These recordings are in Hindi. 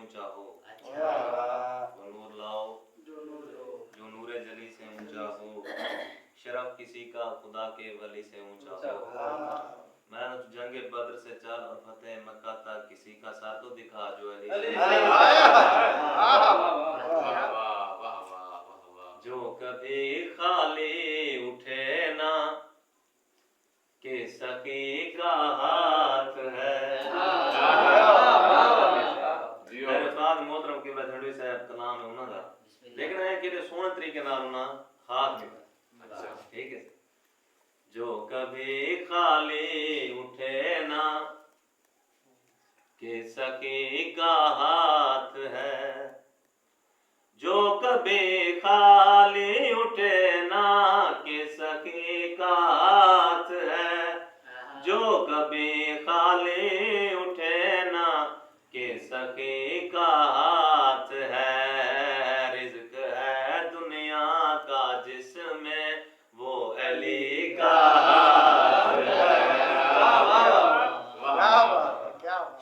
ऊंचा हो। अच्छा। वो नूर लाओ जो नूरे जली से ऊंचा हो। शरफ किसी का खुदा के वली से ऊंचा हो। मैं जंग बद्र से चल और फतेह मक्का तक किसी का साथ तो दिखा जो अली से। जो कभी खाली उठे ना कि सखी का हाथ है। मेरे साथ मोहतरम के झड़वी साहब कलाम है उन्होंने लेकिन है कि सोने तरीके नाल ना हाथ में ठीक है। जो कभी खाली उठे ना कि सखी का हाथ है। जो कभी खाली उठे ना कि सखी का हाथ है। जो कभी खाली उठे ना कि सखी का हाथ है। रिज़्क है दुनिया का जिसमें वो अली का हाथ है।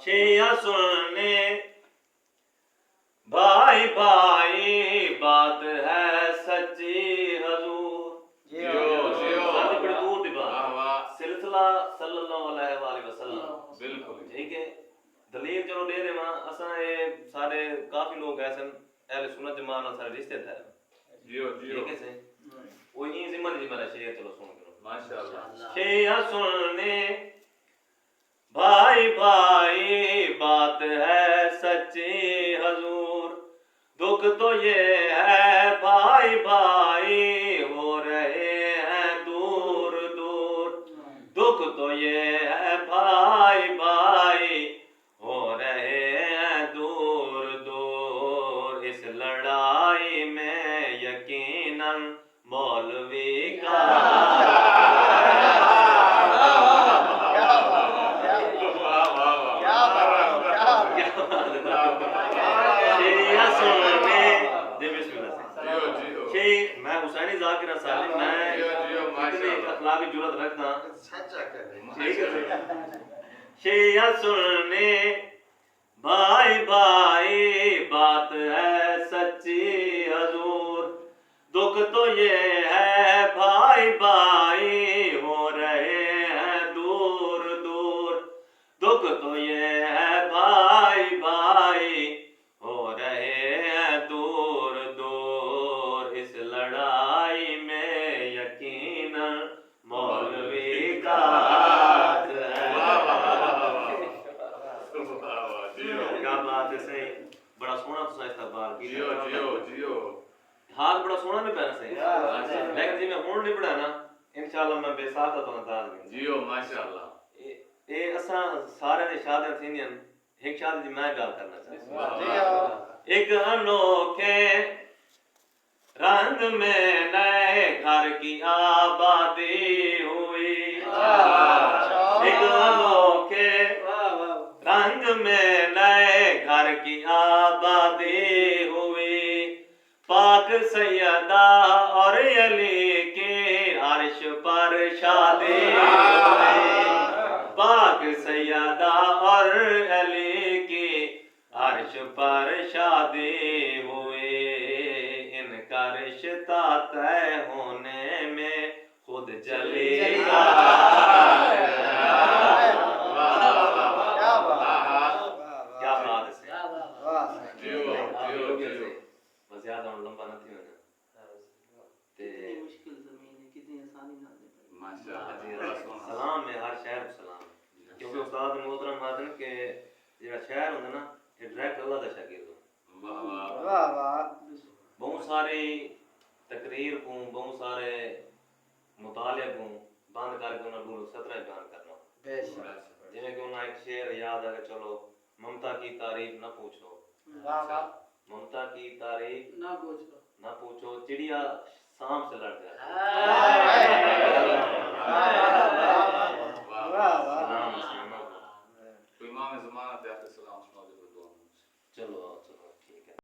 शिया सुनने भाई भाई बात है सच्ची हजूर। बड़ी दूर की बात सिलसिला सल्लल्लाहु अलैहि वसल्लम बिल्कुल ठीक है। दलील चलो दे रहे वहां असा ये सारे काफी लोग ऐसे अहले सुन्नत जमात नाल सारे रिश्तेदार ठीक है से वो ये जिम्मा जी मेरा शेर चलो सुन करो माशाअल्लाह। शेर सुनने भाई भाई बात है सच्ची हजूर। दुख तो ये है भाई भाई हो रहे हैं दूर दूर। दुख तो ये है भाई भाई हो रहे हैं दूर दूर। इस लड़ाई में यकीनन मौलवी का मैं हुसैनी जाकिर सालिम मैं इतनी अखलाकी जुर्रत रखता ठीक है। शेया सुनने भाई भाई बात है सच्ची हजूर। दुख तो ये है भाई भाई हो रहे हैं दूर दूर। दुख तो ये है भाई भाई हो रहे हैं दूर दूर। इस लड़ाई में यकीनन मौलवी का हाथ है। क्या बात है सही बड़ा सोना तो इस्तेमाल की हाथ बड़ा सोना नहीं पहना सही लेकिन जी मैं हुन नहीं पढ़ा ना इंशाल्लाह मैं बेसाता तो अंदाज में जियो माशाअल्लाह। ए असा सारे ने शादियां थीनियन एक शादी दी मैं गल करना चाहता। एक अनोखे रंग में नए घर की आबादी हुई। एक अनोखे रंग में नए घर की आबादी हुई। पाक सैयदा और अली के अर्श पर शादी हुई। पाक सैयदा और अली की अर्श पर शादी हुई। इनका रिश्ता तय होने में खुद जली का क्या बात है ज्यादा लंबा नहीं होना कितनी मुश्किल जमीन है कितनी आसानी ना दे माशाअल्लाह। सलाम है हर शहर को सलाम क्योंकि उस्ताद मोहतरम मादन के जेड़ा शहर होंदा ना ये डायरेक्ट अल्लाह दा शागिर्द हो। वाह वाह बहुत सारी तकरीर को बहुत सारे मुताले को बंद करके उन्हें दूर सतरा बयान करना बेशक जिन्हें कि उन्हें एक शेर याद है चलो ममता की तारीफ न पूछो। वाह वाह ममता की तारीफ ना पूछो चिड़िया सांप से लड़ गया।